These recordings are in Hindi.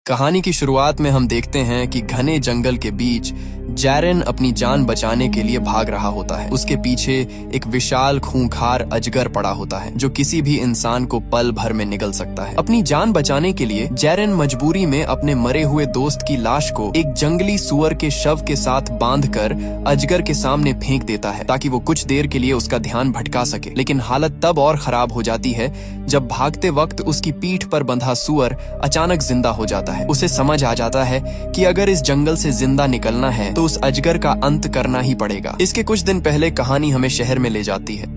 कहानी की शुरुआत में हम देखते हैं कि घने जंगल के बीच जैरेन अपनी जान बचाने के लिए भाग रहा होता है। उसके पीछे एक विशाल खूंखार अजगर पड़ा होता है जो किसी भी इंसान को पल भर में निगल सकता है। अपनी जान बचाने के लिए जैरेन मजबूरी में अपने मरे हुए दोस्त की लाश को एक जंगली सुअर के शव के साथ बांधकर अजगर के सामने फेंक देता है ताकि वो कुछ देर के लिए उसका ध्यान भटका सके। लेकिन हालत तब और खराब हो जाती है जब भागते वक्त उसकी पीठ पर बंधा सुअर अचानक जिंदा हो जाता है। उसे समझ आ जाता है कि अगर इस जंगल से जिंदा निकलना है तो उस अजगर का अंत करना ही पड़ेगा। इसके कुछ दिन पहले कहानी हमें शहर में ले जाती है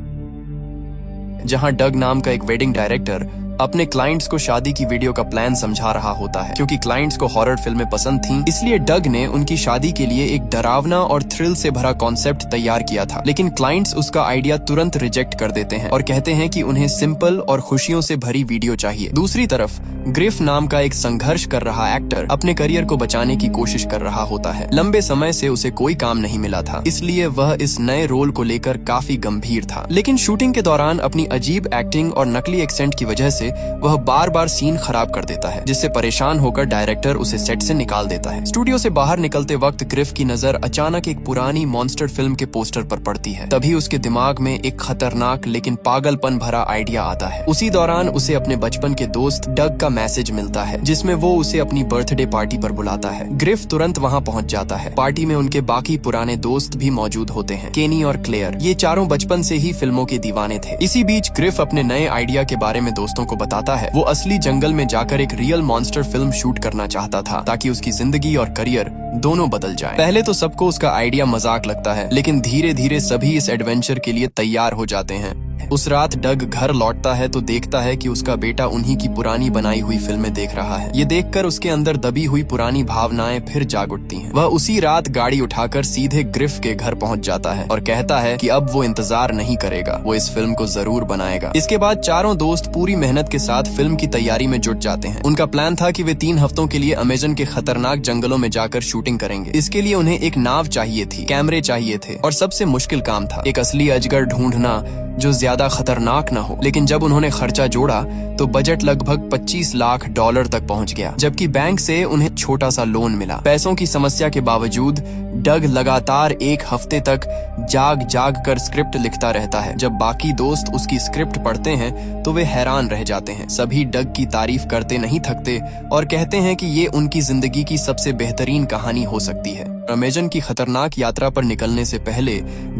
जहां डग नाम का एक वेडिंग डायरेक्टर अपने क्लाइंट्स को शादी की वीडियो का प्लान समझा रहा होता है। क्योंकि क्लाइंट्स को हॉरर फिल्में पसंद थीं, इसलिए डग ने उनकी शादी के लिए एक डरावना और थ्रिल से भरा कॉन्सेप्ट तैयार किया था। लेकिन क्लाइंट्स उसका आइडिया तुरंत रिजेक्ट कर देते हैं और कहते हैं कि उन्हें सिंपल और खुशियों से भरी वीडियो चाहिए। दूसरी तरफ ग्रिफ नाम का एक संघर्ष कर रहा एक्टर अपने करियर को बचाने की कोशिश कर रहा होता है। लंबे समय से उसे कोई काम नहीं मिला था, इसलिए वह इस नए रोल को लेकर काफी गंभीर था। लेकिन शूटिंग के दौरान अपनी अजीब एक्टिंग और नकली एक्सेंट की वजह से वह बार बार सीन खराब कर देता है, जिससे परेशान होकर डायरेक्टर उसे सेट से निकाल देता है। स्टूडियो से बाहर निकलते वक्त ग्रिफ की नजर अचानक एक पुरानी मॉन्स्टर फिल्म के पोस्टर पर पड़ती है। तभी उसके दिमाग में एक खतरनाक लेकिन पागलपन भरा आइडिया आता है। उसी दौरान उसे अपने बचपन के दोस्त डग का मैसेज मिलता है जिसमें वो उसे अपनी बर्थडे पार्टी पर बुलाता है। ग्रिफ तुरंत वहाँ पहुँच जाता है। पार्टी में उनके बाकी पुराने दोस्त भी मौजूद होते हैं, केनी और क्लेयर। ये चारों बचपन से ही फिल्मों के दीवाने थे। इसी बीच ग्रिफ अपने नए आइडिया के बारे में दोस्तों को बताता है। वो असली जंगल में जाकर एक रियल मॉन्स्टर फिल्म शूट करना चाहता था ताकि उसकी जिंदगी और करियर दोनों बदल जाएं। पहले तो सबको उसका आइडिया मजाक लगता है, लेकिन धीरे धीरे सभी इस एडवेंचर के लिए तैयार हो जाते हैं। उस रात डग घर लौटता है तो देखता है कि उसका बेटा उन्हीं की पुरानी बनाई हुई फिल्में देख रहा है। ये देखकर उसके अंदर दबी हुई पुरानी भावनाएं फिर जाग उठती हैं। वह उसी रात गाड़ी उठाकर सीधे ग्रिफ के घर पहुंच जाता है और कहता है कि अब वो इंतजार नहीं करेगा, वो इस फिल्म को जरूर बनाएगा। इसके बाद चारों दोस्त पूरी मेहनत के साथ फिल्म की तैयारी में जुट जाते हैं। उनका प्लान था कि वे 3 हफ्तों के लिए अमेजन के खतरनाक जंगलों में जाकर शूटिंग करेंगे। इसके लिए उन्हें एक नाव चाहिए थी, कैमरे चाहिए थे और सबसे मुश्किल काम था एक असली अजगर ढूंढना जो ज्यादा खतरनाक न हो। लेकिन जब उन्होंने खर्चा जोड़ा तो बजट लगभग $25 लाख तक पहुंच गया, जबकि बैंक से उन्हें छोटा सा लोन मिला। पैसों की समस्या के बावजूद डग लगातार 1 हफ्ते तक जाग जाग कर स्क्रिप्ट लिखता रहता है। जब बाकी दोस्त उसकी स्क्रिप्ट पढ़ते हैं तो वे हैरान रह जाते हैं। सभी डग की तारीफ करते नहीं थकते और कहते हैं कि ये उनकी जिंदगी की सबसे बेहतरीन कहानी हो सकती है। अमेजन की खतरनाक यात्रा पर निकलने से पहले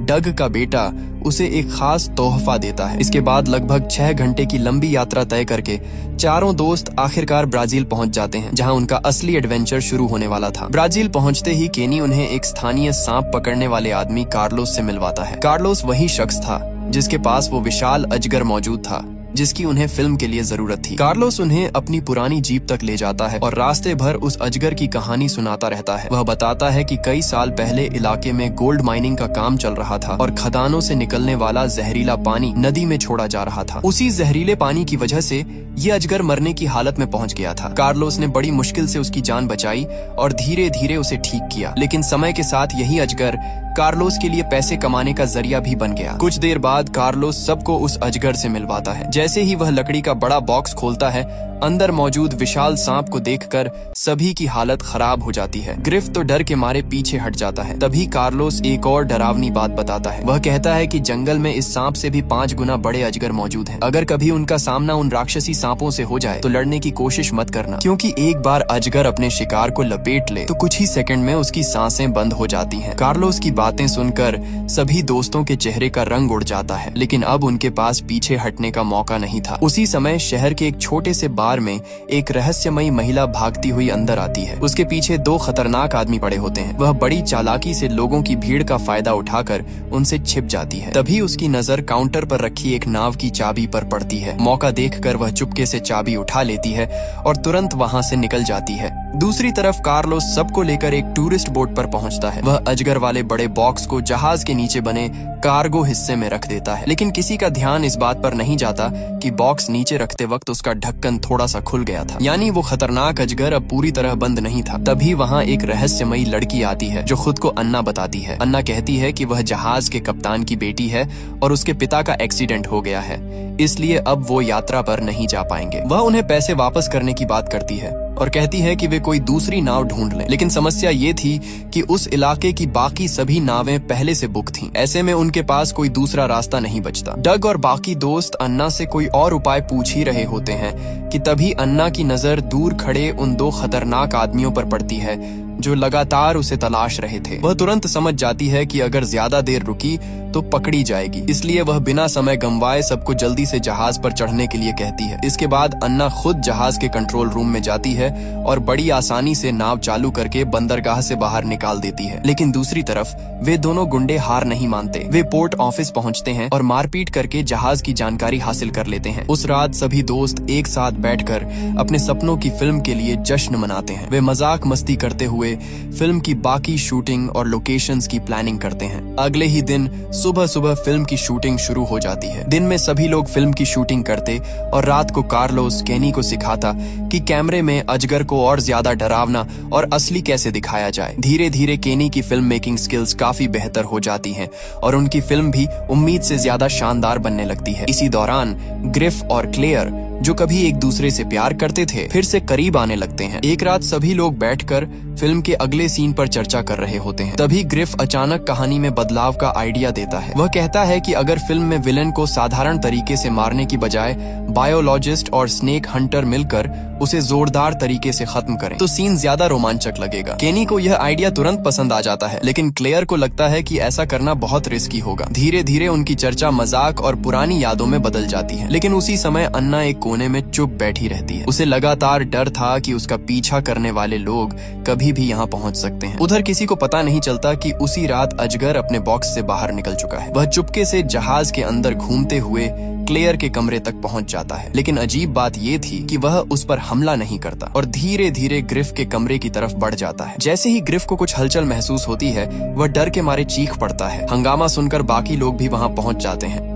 डग का बेटा उसे एक खास तोहफा देता है। इसके बाद लगभग 6 घंटे की लंबी यात्रा तय करके चारों दोस्त आखिरकार ब्राजील पहुंच जाते हैं, जहां उनका असली एडवेंचर शुरू होने वाला था। ब्राजील पहुंचते ही केनी उन्हें एक स्थानीय सांप पकड़ने वाले आदमी कार्लोस से मिलवाता है। कार्लोस वही शख्स था जिसके पास वो विशाल अजगर मौजूद था जिसकी उन्हें फिल्म के लिए जरूरत थी। कार्लोस उन्हें अपनी पुरानी जीप तक ले जाता है और रास्ते भर उस अजगर की कहानी सुनाता रहता है। वह बताता है कि कई साल पहले इलाके में गोल्ड माइनिंग का काम चल रहा था और खदानों से निकलने वाला जहरीला पानी नदी में छोड़ा जा रहा था। उसी जहरीले पानी की वजह से ये अजगर मरने की हालत में पहुंच गया था। कार्लोस ने बड़ी मुश्किल से उसकी जान बचाई और धीरे धीरे उसे ठीक किया। लेकिन समय के साथ यही अजगर कार्लोस के लिए पैसे कमाने का जरिया भी बन गया। कुछ देर बाद कार्लोस सबको उस अजगर से मिलवाता है। जैसे ही वह लकड़ी का बड़ा बॉक्स खोलता है, अंदर मौजूद विशाल सांप को देखकर सभी की हालत खराब हो जाती है। ग्रिफ तो डर के मारे पीछे हट जाता है। तभी कार्लोस एक और डरावनी बात बताता है। वह कहता है कि जंगल में इस सांप से भी 5 गुना बड़े अजगर मौजूद हैं। अगर कभी उनका सामना उन राक्षसी सांपों से हो जाए तो लड़ने की कोशिश मत करना, क्योंकि एक बार अजगर अपने शिकार को लपेट ले तो कुछ ही सेकंड में उसकी सांसें बंद हो जाती हैं। कार्लोस की बातें सुनकर सभी दोस्तों के चेहरे का रंग उड़ जाता है, लेकिन अब उनके पास पीछे हटने का मौका नहीं था। उसी समय शहर के एक छोटे से बार में एक रहस्यमयी महिला भागती हुई अंदर आती है। उसके पीछे 2 खतरनाक आदमी पड़े होते हैं। वह बड़ी चालाकी से लोगों की भीड़ का फायदा उठाकर उनसे छिप जाती है। तभी उसकी नजर काउंटर पर रखी एक नाव की चाबी पर पड़ती है। मौका देखकर वह चुपके से चाबी उठा लेती है और तुरंत वहां से निकल जाती है। दूसरी तरफ कार्लोस सबको लेकर एक टूरिस्ट बोट पर पहुंचता है। वह अजगर वाले बड़े बॉक्स को जहाज के नीचे बने कार्गो हिस्से में रख देता है, लेकिन किसी का ध्यान इस बात पर नहीं जाता कि बॉक्स नीचे रखते वक्त उसका ढक्कन थोड़ा सा खुल गया था, यानी वो खतरनाक अजगर अब पूरी तरह बंद नहीं था। तभी वहाँ एक रहस्यमयी लड़की आती है जो खुद को अन्ना बताती है। अन्ना कहती है कि वह जहाज के कप्तान की बेटी है और उसके पिता का एक्सीडेंट हो गया है, इसलिए अब वो यात्रा पर नहीं जा पाएंगे। वह उन्हें पैसे वापस करने की बात करती है और कहती है कि वे कोई दूसरी नाव ढूंढ लें। लेकिन समस्या ये थी कि उस इलाके की बाकी सभी नावें पहले से बुक थीं। ऐसे में उनके पास कोई दूसरा रास्ता नहीं बचता। डग और बाकी दोस्त अन्ना से कोई और उपाय पूछ ही रहे होते हैं कि तभी अन्ना की नजर दूर खड़े उन दो खतरनाक आदमियों पर पड़ती है जो लगातार उसे तलाश रहे थे। वह तुरंत समझ जाती है कि अगर ज्यादा देर रुकी तो पकड़ी जाएगी, इसलिए वह बिना समय गंवाए सबको जल्दी से जहाज पर चढ़ने के लिए कहती है। इसके बाद अन्ना खुद जहाज के कंट्रोल रूम में जाती है और बड़ी आसानी से नाव चालू करके बंदरगाह से बाहर निकाल देती है। लेकिन दूसरी तरफ वे दोनों गुंडे हार नहीं मानते। वे पोर्ट ऑफिस पहुंचते हैं और मारपीट करके जहाज की जानकारी हासिल कर लेते हैं। उस रात सभी दोस्त एक साथ बैठकर अपने सपनों की फिल्म के लिए जश्न मनाते हैं। वे मजाक मस्ती करते हुए फिल्म की बाकी शूटिंग और लोकेशंस की प्लानिंग करते हैं। अगले ही दिन सुबह सुबह फिल्म की शूटिंग शुरू हो जाती है। दिन में सभी लोग फिल्म की शूटिंग करते और रात को कार्लोस केनी को सिखाता कि कैमरे में अजगर को और ज्यादा डरावना और असली कैसे दिखाया जाए। धीरे धीरे केनी की फिल्म मेकिंग स्किल्स काफी बेहतर हो जाती हैं और उनकी फिल्म भी उम्मीद से ज्यादा शानदार बनने लगती है। इसी दौरान ग्रिफ और क्लेयर, जो कभी एक दूसरे से प्यार करते थे, फिर से करीब आने लगते हैं। एक रात सभी लोग बैठकर फिल्म के अगले सीन पर चर्चा कर रहे होते हैं। तभी ग्रिफ अचानक कहानी में बदलाव का आइडिया देता है। वह कहता है कि अगर फिल्म में विलेन को साधारण तरीके से मारने की बजाय बायोलॉजिस्ट और स्नेक हंटर मिलकर उसे जोरदार तरीके से खत्म करें तो सीन ज्यादा रोमांचक लगेगा। केनी को यह आइडिया तुरंत पसंद आ जाता है, लेकिन क्लेयर को लगता है कि ऐसा करना बहुत रिस्की होगा। धीरे धीरे उनकी चर्चा मजाक और पुरानी यादों में बदल जाती है। लेकिन उसी समय अन्ना एक कोने में चुप बैठी रहती है। उसे लगातार डर था कि उसका पीछा करने वाले लोग कभी भी यहाँ पहुँच सकते हैं। उधर किसी को पता नहीं चलता कि उसी रात अजगर अपने बॉक्स से बाहर निकल चुका है। वह चुपके से जहाज के अंदर घूमते हुए क्लेयर के कमरे तक पहुंच जाता है। लेकिन अजीब बात ये थी कि वह उस पर हमला नहीं करता और धीरे धीरे ग्रिफ के कमरे की तरफ बढ़ जाता है। जैसे ही ग्रिफ को कुछ हलचल महसूस होती है, वह डर के मारे चीख पड़ता है। हंगामा सुनकर बाकी लोग भी वहां पहुंच जाते हैं।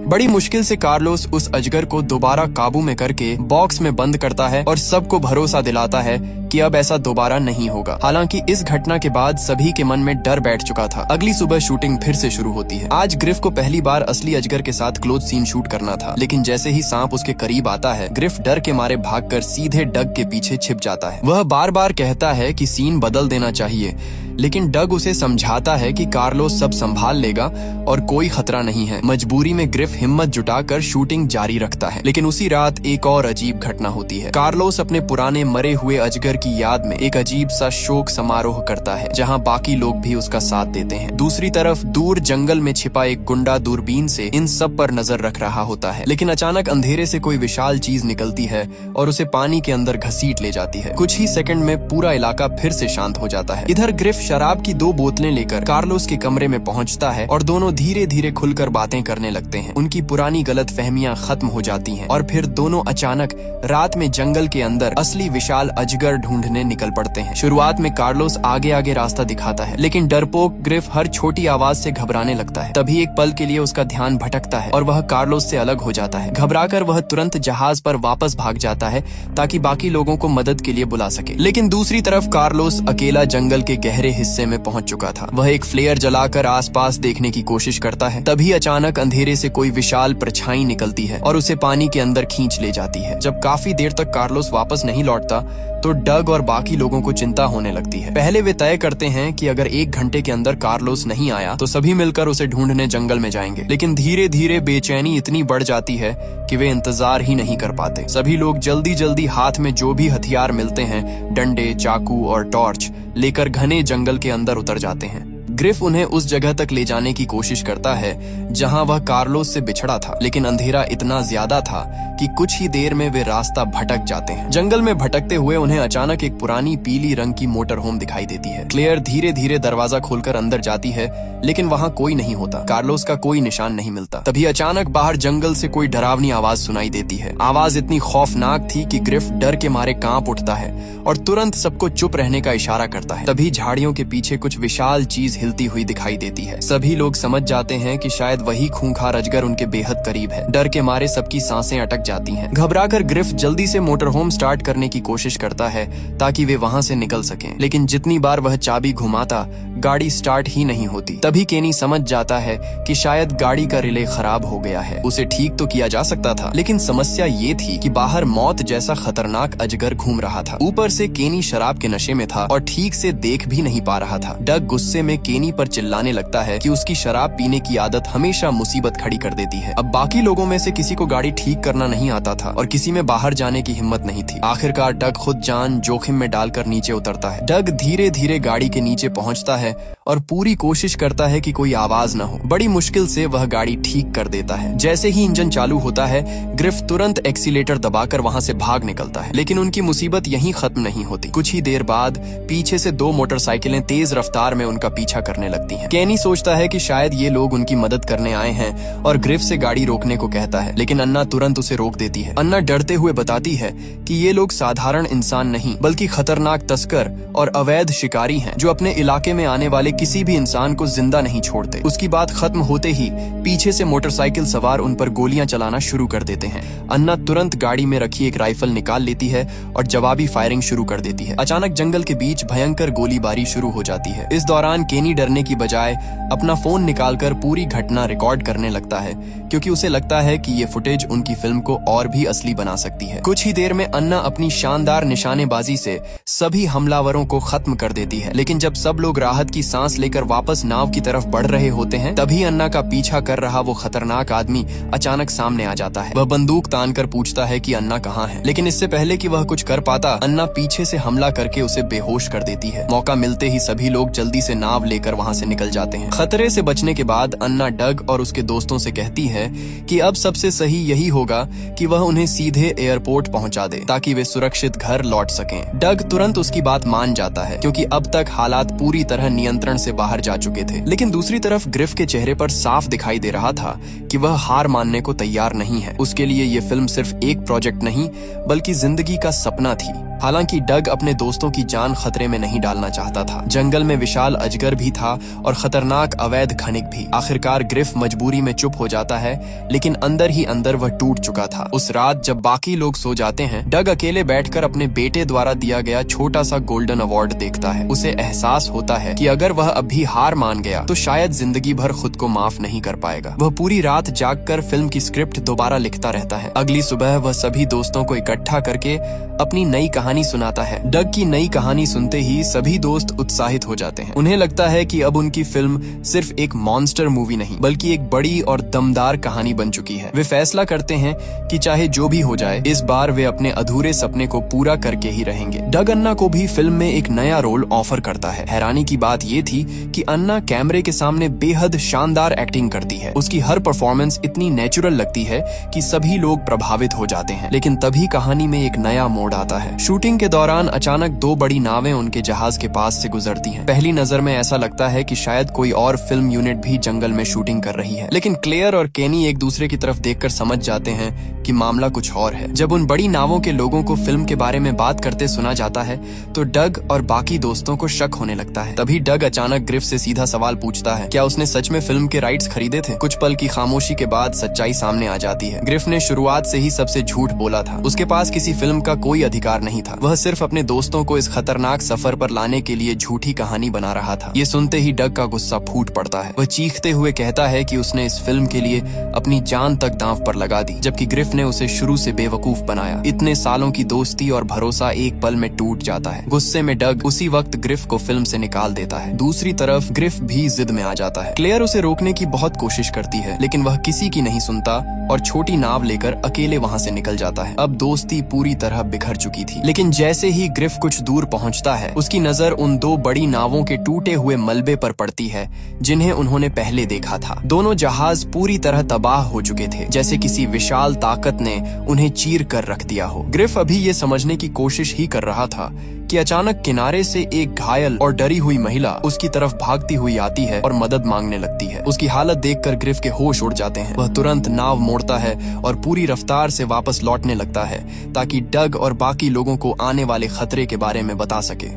बड़ी मुश्किल से कार्लोस उस अजगर को दोबारा काबू में करके बॉक्स में बंद करता है और सबको भरोसा दिलाता है कि अब ऐसा दोबारा नहीं होगा। हालांकि इस घटना के बाद सभी के मन में डर बैठ चुका था। अगली सुबह शूटिंग फिर से शुरू होती है। आज ग्रिफ को पहली बार असली अजगर के साथ क्लोज सीन शूट करना था, लेकिन जैसे ही सांप उसके करीब आता है, ग्रिफ डर के मारे भागकर सीधे डग के पीछे छिप जाता है। वह बार बार कहता है कि सीन बदल देना चाहिए, लेकिन डग उसे समझाता है कि कार्लोस सब संभाल लेगा और कोई खतरा नहीं है। मजबूरी में ग्रिफ हिम्मत जुटाकर शूटिंग जारी रखता है। लेकिन उसी रात एक और अजीब घटना होती है। कार्लोस अपने पुराने मरे हुए अजगर की याद में एक अजीब सा शोक समारोह करता है, जहां बाकी लोग भी उसका साथ देते हैं। दूसरी तरफ दूर जंगल में छिपा एक गुंडा दूरबीन से इन सब पर नजर रख रहा होता है। लेकिन अचानक अंधेरे से कोई विशाल चीज निकलती है और उसे पानी के अंदर घसीट ले जाती है। कुछ ही सेकंड में पूरा इलाका फिर से शांत हो जाता है। इधर ग्रिफ शराब की 2 बोतलें लेकर कार्लोस के कमरे में पहुंचता है और दोनों धीरे धीरे खुलकर बातें करने लगते हैं। उनकी पुरानी गलतफहमियां खत्म हो जाती हैं और फिर दोनों अचानक रात में जंगल के अंदर असली विशाल अजगर ढूंढने निकल पड़ते हैं। शुरुआत में कार्लोस आगे आगे रास्ता दिखाता है, लेकिन डरपोक ग्रिफ हर छोटी आवाज से घबराने लगता है। तभी एक पल के लिए उसका ध्यान भटकता है और वह कार्लोस से अलग हो जाता है। घबराकर वह तुरंत जहाज पर वापस भाग जाता है ताकि बाकी लोगों को मदद के लिए बुला सके। लेकिन दूसरी तरफ कार्लोस अकेला जंगल के गहरे हिस्से में पहुंच चुका था। वह एक फ्लेयर जलाकर आसपास देखने की कोशिश करता है। तभी अचानक अंधेरे से कोई विशाल परछाई निकलती है और उसे पानी के अंदर खींच ले जाती है। जब काफी देर तक कार्लोस वापस नहीं लौटता तो डग और बाकी लोगों को चिंता होने लगती है। पहले वे तय करते हैं कि अगर 1 घंटे के अंदर कार्लोस नहीं आया तो सभी मिलकर उसे ढूंढने जंगल में जाएंगे। लेकिन धीरे धीरे बेचैनी इतनी बढ़ जाती है कि वे इंतजार ही नहीं कर पाते। सभी लोग जल्दी जल्दी हाथ में जो भी हथियार मिलते हैं, डंडे, चाकू और टॉर्च लेकर घने जंगल के अंदर उतर जाते हैं। ग्रिफ उन्हें उस जगह तक ले जाने की कोशिश करता है जहां वह कार्लोस से बिछड़ा था, लेकिन अंधेरा इतना ज्यादा था कि कुछ ही देर में वे रास्ता भटक जाते हैं। जंगल में भटकते हुए उन्हें अचानक एक पुरानी पीली रंग की मोटर होम दिखाई देती है। क्लेयर धीरे धीरे दरवाजा खोलकर अंदर जाती है, लेकिन वहां कोई नहीं होता। कार्लोस का कोई निशान नहीं मिलता। तभी अचानक बाहर जंगल से कोई डरावनी आवाज सुनाई देती है। आवाज इतनी खौफनाक थी कि ग्रिफ डर के मारे कांप उठता है और तुरंत सबको चुप रहने का इशारा करता है। तभी झाड़ियों के पीछे कुछ विशाल चीज हिलती हिलती हुई दिखाई देती है। सभी लोग समझ जाते हैं कि शायद वही खूंखार अजगर उनके बेहद करीब है। डर के मारे सबकी सांसें अटक जाती हैं। घबराकर ग्रिफ जल्दी से मोटरहोम स्टार्ट करने की कोशिश करता है ताकि वे वहां से निकल सकें, लेकिन जितनी बार वह चाबी घुमाता गाड़ी स्टार्ट ही नहीं होती। तभी केनी समझ जाता है कि शायद गाड़ी का रिले खराब हो गया है। उसे ठीक तो किया जा सकता था, लेकिन समस्या ये थी कि बाहर मौत जैसा खतरनाक अजगर घूम रहा था। ऊपर से केनी शराब के नशे में था और ठीक से देख भी नहीं पा रहा था। डग गुस्से में केनी पर चिल्लाने लगता है कि उसकी शराब पीने की आदत हमेशा मुसीबत खड़ी कर देती है। अब बाकी लोगों में से किसी को गाड़ी ठीक करना नहीं आता था और किसी में बाहर जाने की हिम्मत नहीं थी। आखिरकार डग खुद जान जोखिम में डालकर नीचे उतरता है। डग धीरे धीरे गाड़ी के नीचे पहुंचता है और पूरी कोशिश करता है कि कोई आवाज न हो। बड़ी मुश्किल से वह गाड़ी ठीक कर देता है। जैसे ही इंजन चालू होता है, ग्रिफ तुरंत एक्सीलेटर दबाकर वहां से भाग निकलता है, लेकिन उनकी मुसीबत यहीं खत्म नहीं होती। कुछ ही देर बाद पीछे से 2 मोटरसाइकिलें तेज रफ्तार में उनका पीछा करने लगती हैं। केनी सोचता है कि शायद ये लोग उनकी मदद करने आए हैं और ग्रिफ से गाड़ी रोकने को कहता है, लेकिन अन्ना तुरंत उसे रोक देती है। अन्ना डरते हुए बताती है कि ये लोग साधारण इंसान नहीं बल्कि खतरनाक तस्कर और अवैध शिकारी हैं, जो अपने इलाके में आने वाले किसी भी इंसान को जिंदा नहीं छोड़ते। उसकी बात खत्म होते ही पीछे से मोटरसाइकिल सवार उन पर गोलियां चलाना शुरू कर देते हैं। अन्ना तुरंत गाड़ी में रखी एक राइफल निकाल लेती है और जवाबी फायरिंग शुरू कर देती है। अचानक जंगल के बीच भयंकर गोलीबारी शुरू हो जाती है। इस दौरान केनी डरने की बजाय अपना फोन निकालकर पूरी घटना रिकॉर्ड करने लगता है, क्योंकि उसे लगता है कि ये फुटेज उनकी फिल्म को और भी असली बना सकती है। कुछ ही देर में अन्ना अपनी शानदार निशानेबाजी से सभी हमलावरों को खत्म कर देती है, लेकिन जब सब लोग राहत की सांस लेकर वापस नाव की तरफ बढ़ रहे होते हैं, तभी अन्ना का पीछा कर रहा वो खतरनाक आदमी अचानक सामने आ जाता है। वह बंदूक तानकर पूछता है कि अन्ना कहाँ है, लेकिन इससे पहले कि वह कुछ कर पाता, अन्ना पीछे से हमला करके उसे बेहोश कर देती है। मौका मिलते ही सभी लोग जल्दी से नाव लेकर वहां से निकल जाते हैं। खतरे से बचने के बाद अन्ना डग और उसके दोस्तों से कहती है कि अब सबसे सही यही होगा कि वह उन्हें सीधे एयरपोर्ट पहुंचा दे ताकि वे सुरक्षित घर लौट सकें। डग तुरंत उसकी बात मान जाता है, क्योंकि अब तक हालात पूरी तरह नियंत्रण से बाहर जा चुके थे। लेकिन दूसरी तरफ ग्रिफ के चेहरे पर साफ दिखाई दे रहा था कि वह हार मानने को तैयार नहीं है। उसके लिए ये फिल्म सिर्फ एक प्रोजेक्ट नहीं बल्कि जिंदगी का सपना थी। हालांकि डग अपने दोस्तों की जान खतरे में नहीं डालना चाहता था। जंगल में विशाल अजगर भी था और खतरनाक अवैध खनिक भी। आखिरकार ग्रिफ मजबूरी में चुप हो जाता है, लेकिन अंदर ही अंदर वह टूट चुका था। उस रात जब बाकी लोग सो जाते हैं, डग अकेले बैठकर अपने बेटे द्वारा दिया गया छोटा सा गोल्डन अवार्ड देखता है। उसे एहसास होता है कि अगर वह अब भी हार मान गया तो शायद जिंदगी भर खुद को माफ नहीं कर पाएगा। वह पूरी रात जागकर फिल्म की स्क्रिप्ट दोबारा लिखता रहता है। अगली सुबह वह सभी दोस्तों को इकट्ठा करके अपनी नई कहानी सुनाता है। डग की नई कहानी सुनते ही सभी दोस्त उत्साहित हो जाते हैं। उन्हें लगता है कि अब उनकी फिल्म सिर्फ एक मॉन्स्टर मूवी नहीं बल्कि एक बड़ी और दमदार कहानी बन चुकी है। वे फैसला करते हैं कि चाहे जो भी हो जाए, इस बार वे अपने अधूरे सपने को पूरा करके ही रहेंगे। डग अन्ना को भी फिल्म में एक नया रोल ऑफर करता है। हैरानी की बात ये थी कि अन्ना कैमरे के सामने बेहद शानदार एक्टिंग करती है। उसकी हर परफॉर्मेंस इतनी नेचुरल लगती है कि सभी लोग प्रभावित हो जाते हैं। लेकिन तभी कहानी में एक नया मोड़ आता है। शूटिंग के दौरान अचानक 2 बड़ी नावें उनके जहाज के पास से गुजरती हैं। पहली नजर में ऐसा लगता है कि शायद कोई और फिल्म यूनिट भी जंगल में शूटिंग कर रही है, लेकिन क्लेयर और केनी एक दूसरे की तरफ देखकर समझ जाते हैं कि मामला कुछ और है। जब उन बड़ी नावों के लोगों को फिल्म के बारे में बात करते सुना जाता है तो डग और बाकी दोस्तों को शक होने लगता है। तभी डग अचानक ग्रिफ से सीधा सवाल पूछता है, क्या उसने सच में फिल्म के राइट्स खरीदे थे? कुछ पल की खामोशी के बाद सच्चाई सामने आ जाती है। ग्रिफ ने शुरुआत से ही सबसे झूठ बोला था। उसके पास किसी फिल्म का कोई अधिकार नहीं था। वह सिर्फ अपने दोस्तों को इस खतरनाक सफर पर लाने के लिए झूठी कहानी बना रहा था। ये सुनते ही डग का गुस्सा फूट पड़ता है। वह चीखते हुए कहता है कि उसने इस फिल्म के लिए अपनी जान तक दांव पर लगा दी, जबकि ग्रिफ ने उसे शुरू से बेवकूफ बनाया। इतने सालों की दोस्ती और भरोसा एक पल में टूट जाता है। गुस्से में डग उसी वक्त ग्रिफ को फिल्म से निकाल देता है। दूसरी तरफ ग्रिफ भी जिद में आ जाता है। क्लेयर उसे रोकने की बहुत कोशिश करती है, लेकिन वह किसी की नहीं सुनता और छोटी नाव लेकर अकेले वहां से निकल जाता है। अब दोस्ती पूरी तरह बिखर चुकी थी, लेकिन जैसे ही ग्रिफ कुछ दूर पहुंचता है, उसकी नजर उन 2 बड़ी नावों के टूटे हुए मलबे पर पड़ती है जिन्हें उन्होंने पहले देखा था। दोनों जहाज पूरी तरह तबाह हो चुके थे, जैसे किसी विशाल ताकत ने उन्हें चीर कर रख दिया हो। ग्रिफ अभी ये समझने की कोशिश ही कर रहा था कि अचानक किनारे से एक घायल और डरी हुई महिला उसकी तरफ भागती हुई आती है और मदद मांगने लगती है। उसकी हालत देखकर ग्रिफ के होश उड़ जाते हैं। वह तुरंत नाव मोड़ता है और पूरी रफ्तार से वापस लौटने लगता है ताकि डग और बाकी लोगों को आने वाले खतरे के बारे में बता सके।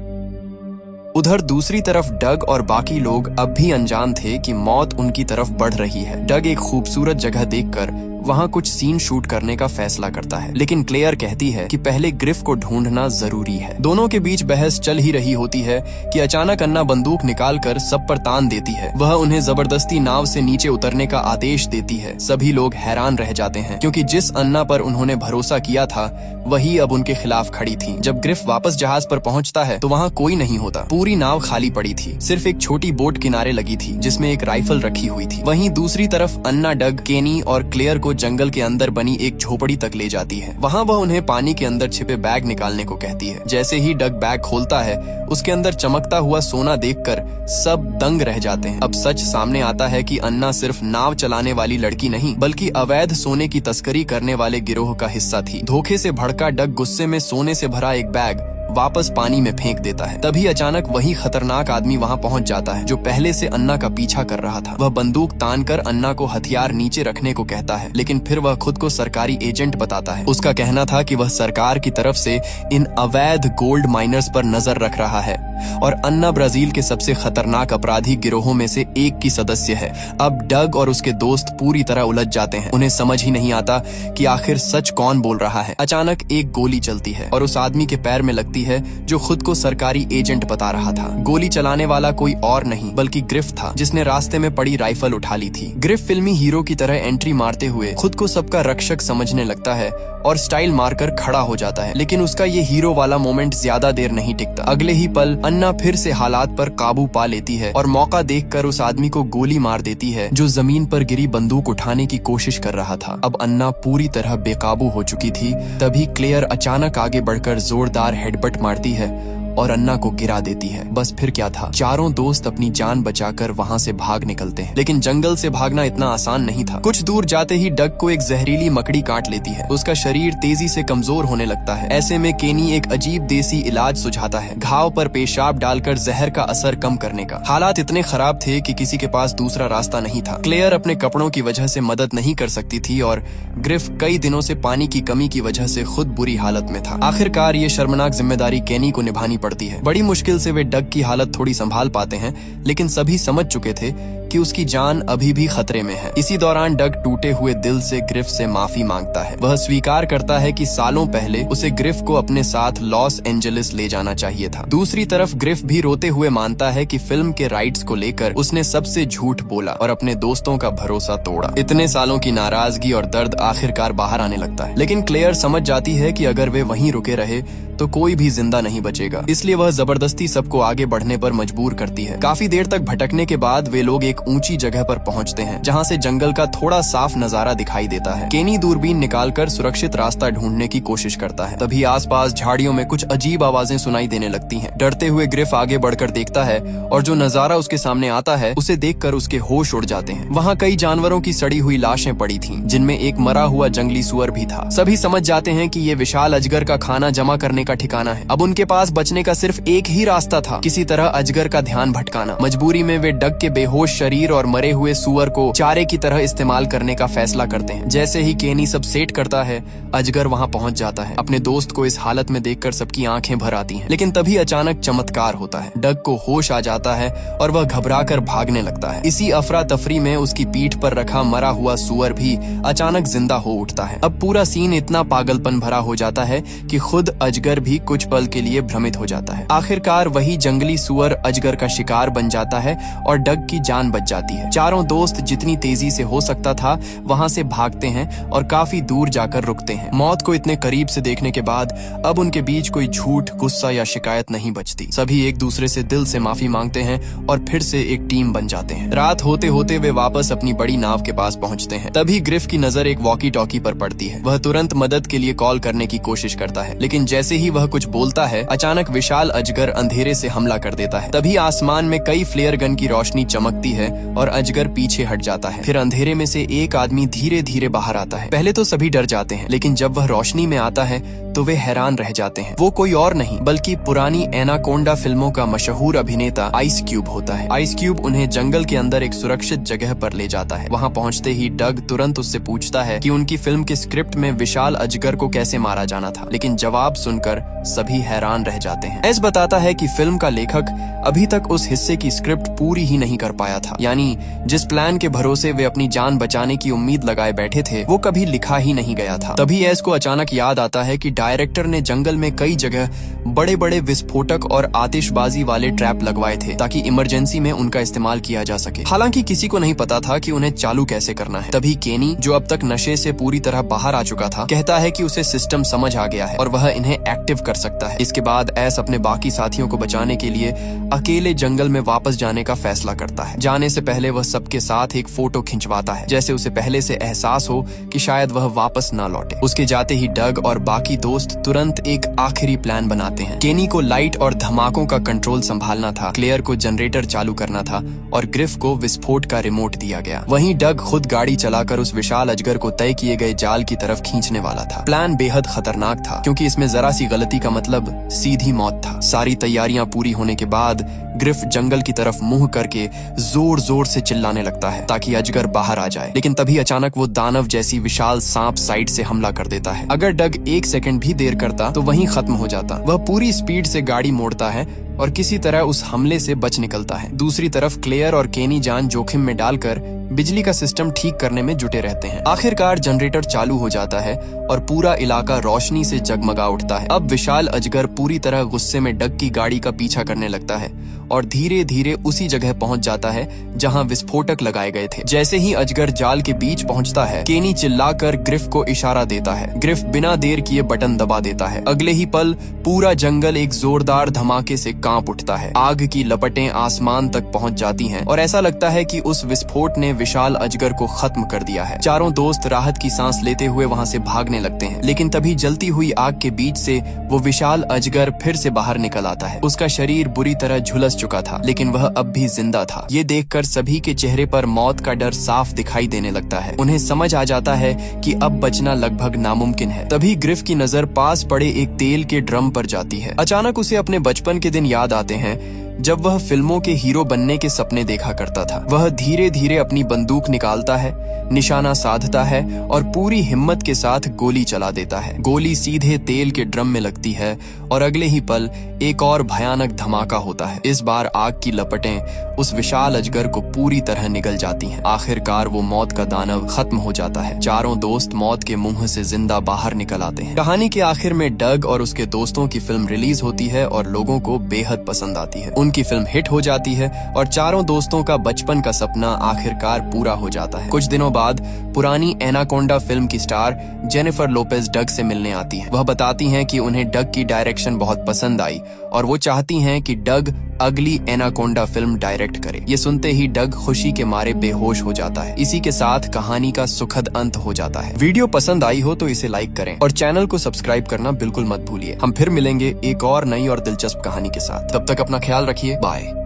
उधर दूसरी तरफ डग और बाकी लोग अब भी अनजान थे कि मौत उनकी तरफ बढ़ रही है। डग एक खूबसूरत जगह देखकर वहां कुछ सीन शूट करने का फैसला करता है, लेकिन क्लेयर कहती है कि पहले ग्रिफ को ढूंढना जरूरी है। दोनों के बीच बहस चल ही रही होती है कि अचानक अन्ना बंदूक निकालकर सब पर तान देती है। वह उन्हें जबरदस्ती नाव से नीचे उतरने का आदेश देती है। सभी लोग हैरान रह जाते हैं क्योंकि जिस अन्ना पर उन्होंने भरोसा किया था वही अब उनके खिलाफ खड़ी थी। जब ग्रिफ वापस जहाज पर पहुंचता है तो वहां कोई नहीं होता। पूरी नाव खाली पड़ी थी, सिर्फ एक छोटी बोट किनारे लगी थी जिसमें एक राइफल रखी हुई थी। वहीं दूसरी तरफ अन्ना डग, केनी और क्लेयर को जंगल के अंदर बनी एक झोपड़ी तक ले जाती है। वहाँ वह उन्हें पानी के अंदर छिपे बैग निकालने को कहती है। जैसे ही डग बैग खोलता है उसके अंदर चमकता हुआ सोना देखकर सब दंग रह जाते हैं। अब सच सामने आता है कि अन्ना सिर्फ नाव चलाने वाली लड़की नहीं बल्कि अवैध सोने की तस्करी करने वाले गिरोह का हिस्सा थी। धोखे से भड़का डग गुस्से में सोने से भरा एक बैग वापस पानी में फेंक देता है। तभी अचानक वही खतरनाक आदमी वहां पहुंच जाता है जो पहले से अन्ना का पीछा कर रहा था। वह बंदूक तानकर अन्ना को हथियार नीचे रखने को कहता है, लेकिन फिर वह खुद को सरकारी एजेंट बताता है। उसका कहना था कि वह सरकार की तरफ से इन अवैध गोल्ड माइनर्स पर नजर रख रहा है और अन्ना ब्राजील के सबसे खतरनाक अपराधी गिरोहों में से एक की सदस्य है। अब डग और उसके दोस्त पूरी तरह उलझ जाते हैं। उन्हें समझ ही नहीं आता कि आखिर सच कौन बोल रहा है। अचानक एक गोली चलती है और उस आदमी के पैर में लगती है जो खुद को सरकारी एजेंट बता रहा था। गोली चलाने वाला कोई और नहीं बल्कि ग्रिफ था जिसने रास्ते में पड़ी राइफल उठा ली थी। ग्रिफ फिल्मी हीरो की तरह एंट्री मारते हुए खुद को सबका रक्षक समझने लगता है और स्टाइल मारकर खड़ा हो जाता है, लेकिन उसका ये हीरो वाला मोमेंट ज्यादा देर नहीं टिकता। अगले ही पल अन्ना फिर से हालात पर काबू पा लेती है और मौका देखकर उस आदमी को गोली मार देती है जो जमीन पर गिरी बंदूक उठाने की कोशिश कर रहा था। अब अन्ना पूरी तरह बेकाबू हो चुकी थी। तभी क्लेयर अचानक आगे बढ़कर जोरदार हेडबट मारती है और अन्ना को गिरा देती है। बस फिर क्या था, चारों दोस्त अपनी जान बचाकर वहां से भाग निकलते हैं। लेकिन जंगल से भागना इतना आसान नहीं था। कुछ दूर जाते ही डग को एक जहरीली मकड़ी काट लेती है। उसका शरीर तेजी से कमजोर होने लगता है। ऐसे में केनी एक अजीब देसी इलाज सुझाता है, घाव पर पेशाब डालकर जहर का असर कम करने का। हालात इतने खराब थे कि किसी के पास दूसरा रास्ता नहीं था। क्लेयर अपने कपड़ों की वजह से मदद नहीं कर सकती थी और ग्रिफ कई दिनों से पानी की कमी की वजह से खुद बुरी हालत में था। आखिरकार ये शर्मनाक जिम्मेदारी केनी को निभानी पड़ती है। बड़ी मुश्किल से वे डग की हालत थोड़ी संभाल पाते हैं, लेकिन सभी समझ चुके थे कि उसकी जान अभी भी खतरे में है। इसी दौरान डग टूटे हुए दिल से ग्रिफ से माफी मांगता है। वह स्वीकार करता है कि सालों पहले उसे ग्रिफ को अपने साथ लॉस एंजलिस ले जाना चाहिए था। दूसरी तरफ ग्रिफ भी रोते हुए मानता है कि फिल्म के राइट्स को लेकर उसने सबसे झूठ बोला और अपने दोस्तों का भरोसा तोड़ा। इतने सालों की नाराजगी और दर्द आखिरकार बाहर आने लगता है, लेकिन क्लेयर समझ जाती है कि अगर वे वहीं रुके रहे तो कोई भी जिंदा नहीं बचेगा। इसलिए वह जबरदस्ती सबको आगे बढ़ने पर मजबूर करती है। काफी देर तक भटकने के बाद वे लोग एक ऊंची जगह पर पहुंचते हैं जहां से जंगल का थोड़ा साफ नजारा दिखाई देता है। केनी दूरबीन निकालकर सुरक्षित रास्ता ढूंढने की कोशिश करता है। तभी आसपास झाड़ियों में कुछ अजीब आवाजें सुनाई देने लगती हैं। डरते हुए ग्रिफ आगे बढ़कर देखता है और जो नजारा उसके सामने आता है उसे देखकर उसके होश उड़ जाते हैं। वहाँ कई जानवरों की सड़ी हुई लाशें पड़ी थीं, जिनमें एक मरा हुआ जंगली सुअर भी था। सभी समझ जाते हैं कि ये विशाल अजगर का खाना जमा करने का ठिकाना है। अब उनके पास बचने का सिर्फ एक ही रास्ता था, किसी तरह अजगर का ध्यान भटकाना। मजबूरी में वे डग के बेहोश शरीर और मरे हुए सुअर को चारे की तरह इस्तेमाल करने का फैसला करते हैं। जैसे ही केनी सब सेट करता है, अजगर वहां पहुंच जाता है। अपने दोस्त को इस हालत में देखकर सबकी आंखें भर आती हैं। लेकिन तभी अचानक चमत्कार होता है। डग को होश आ जाता है और वह घबराकर भागने लगता है। इसी अफरा तफरी में उसकी पीठ पर रखा मरा हुआ सुअर भी अचानक जिंदा हो उठता है। अब पूरा सीन इतना पागलपन भरा हो जाता है कि खुद अजगर भी कुछ पल के लिए भ्रमित हो जाता है। आखिरकार वही जंगली सुअर अजगर का शिकार बन जाता है और डग की जान बच जाती है। चारों दोस्त जितनी तेजी से हो सकता था वहां से भागते हैं और काफी दूर जाकर रुकते हैं। मौत को इतने करीब से देखने के बाद अब उनके बीच कोई झूठ, गुस्सा या शिकायत नहीं बचती। सभी एक दूसरे से दिल से माफी मांगते हैं और फिर से एक टीम बन जाते हैं। रात होते होते वे वापस अपनी बड़ी नाव के पास पहुंचते हैं। तभी ग्रिफ की नजर एक वॉकी टॉकी पर पड़ती है। वह तुरंत मदद के लिए कॉल करने की कोशिश करता है, लेकिन जैसे ही वह कुछ बोलता है अचानक विशाल अजगर अंधेरे से हमला कर देता है। तभी आसमान में कई फ्लेयर गन की रोशनी चमकती है है और अजगर पीछे हट जाता है। फिर अंधेरे में से एक आदमी धीरे धीरे बाहर आता है। पहले तो सभी डर जाते हैं, लेकिन जब वह रोशनी में आता है तो वे हैरान रह जाते हैं। वो कोई और नहीं बल्कि पुरानी एनाकोंडा फिल्मों का मशहूर अभिनेता आइस क्यूब होता है। आइस क्यूब उन्हें जंगल के अंदर एक सुरक्षित जगह पर ले जाता है। वहाँ पहुँचते ही डग तुरंत उससे पूछता है कि उनकी फिल्म के स्क्रिप्ट में विशाल अजगर को कैसे मारा जाना था, लेकिन जवाब सुनकर सभी हैरान रह जाते हैं। एस बताता है कि फिल्म का लेखक अभी तक उस हिस्से की स्क्रिप्ट पूरी ही नहीं कर पाया था, यानी जिस प्लान के भरोसे वे अपनी जान बचाने की उम्मीद लगाए बैठे थे वो कभी लिखा ही नहीं गया था। तभी एस को अचानक याद आता है कि डायरेक्टर ने जंगल में कई जगह बड़े बड़े विस्फोटक और आतिशबाजी वाले ट्रैप लगवाए थे ताकि इमरजेंसी में उनका इस्तेमाल किया जा सके। हालांकि किसी को नहीं पता था कि उन्हें चालू कैसे करना है। तभी केनी, जो अब तक नशे से पूरी तरह बाहर आ चुका था, कहता है कि उसे सिस्टम समझ आ गया है और वह इन्हें एक्टिव कर सकता है। इसके बाद एस अपने बाकी साथियों को बचाने के लिए अकेले जंगल में वापस जाने का फैसला करता है। जाने से पहले वह सबके साथ एक फोटो खिंचवाता है, जैसे उसे पहले से एहसास हो कि शायद वह वापस ना लौटे। उसके जाते ही डग और बाकी दोस्त तुरंत एक आखिरी प्लान बनाते हैं। केनी को लाइट और धमाकों का कंट्रोल संभालना था, क्लेयर को जनरेटर चालू करना था और ग्रिफ को विस्फोट का रिमोट दिया गया। वहीं डग खुद गाड़ी चलाकर उस विशाल अजगर को तय किए गए जाल की तरफ खींचने वाला था। प्लान बेहद खतरनाक था क्योंकि इसमें जरा सी गलती का मतलब सीधी मौत था। सारी तैयारियां पूरी होने के बाद ग्रिफ जंगल की तरफ मुंह करके जोर जोर से चिल्लाने लगता है ताकि अजगर बाहर आ जाए, लेकिन तभी अचानक वो दानव जैसी विशाल सांप साइड से हमला कर देता है। अगर डग एक सेकंड भी देर करता तो वहीं खत्म हो जाता। वह पूरी स्पीड से गाड़ी मोड़ता है और किसी तरह उस हमले से बच निकलता है। दूसरी तरफ क्लेयर और केनी जान जोखिम में डालकर बिजली का सिस्टम ठीक करने में जुटे रहते हैं। आखिरकार जनरेटर चालू हो जाता है और पूरा इलाका रोशनी से जगमगा उठता है। अब विशाल अजगर पूरी तरह गुस्से में डग की गाड़ी का पीछा करने लगता है और धीरे धीरे उसी जगह पहुंच जाता है जहां विस्फोटक लगाए गए थे। जैसे ही अजगर जाल के बीच पहुंचता है, केनी चिल्लाकर ग्रिफ को इशारा देता है। ग्रिफ बिना देर किए बटन दबा देता है। अगले ही पल पूरा जंगल एक जोरदार धमाके से कांप उठता है। आग की लपटें आसमान तक पहुंच जाती हैं और ऐसा लगता है कि उस विस्फोट ने विशाल अजगर को खत्म कर दिया है। चारों दोस्त राहत की सांस लेते हुए वहां से भागने लगते हैं, लेकिन तभी जलती हुई आग के बीच से वो विशाल अजगर फिर से बाहर निकल आता है। उसका शरीर बुरी तरह झुलस चुका था, लेकिन वह अब भी जिंदा था। ये देखकर सभी के चेहरे पर मौत का डर साफ दिखाई देने लगता है। उन्हें समझ आ जाता है कि अब बचना लगभग नामुमकिन है। तभी ग्रिफ की नजर पास पड़े एक तेल के ड्रम पर जाती है। अचानक उसे अपने बचपन के दिन याद आते हैं जब वह फिल्मों के हीरो बनने के सपने देखा करता था। वह धीरे धीरे अपनी बंदूक निकालता है, निशाना साधता है और पूरी हिम्मत के साथ गोली चला देता है। गोली सीधे तेल के ड्रम में लगती है और अगले ही पल एक और भयानक धमाका होता है। इस बार आग की लपटें उस विशाल अजगर को पूरी तरह निगल जाती हैं। आखिरकार वो मौत का दानव खत्म हो जाता है। चारों दोस्त मौत के मुंह से जिंदा बाहर निकल आते हैं। कहानी के आखिर में डग और उसके दोस्तों की फिल्म रिलीज होती है और लोगों को बेहद पसंद आती है। उनकी फिल्म हिट हो जाती है और चारों दोस्तों का बचपन का सपना आखिरकार पूरा हो जाता है। कुछ दिनों बाद पुरानी एनाकोंडा फिल्म की स्टार जेनिफर लोपेज डग से मिलने आती हैं। वह बताती हैं कि उन्हें डग की डायरेक्शन बहुत पसंद आई और वो चाहती हैं कि डग अगली एनाकोंडा फिल्म डायरेक्ट करे। ये सुनते ही डग खुशी के मारे बेहोश हो जाता है। इसी के साथ कहानी का सुखद अंत हो जाता है। वीडियो पसंद आई हो तो इसे लाइक करें और चैनल को सब्सक्राइब करना बिल्कुल मत भूलिए। हम फिर मिलेंगे एक और नई और दिलचस्प कहानी के साथ। तब तक अपना ख्याल रखिए। बाय।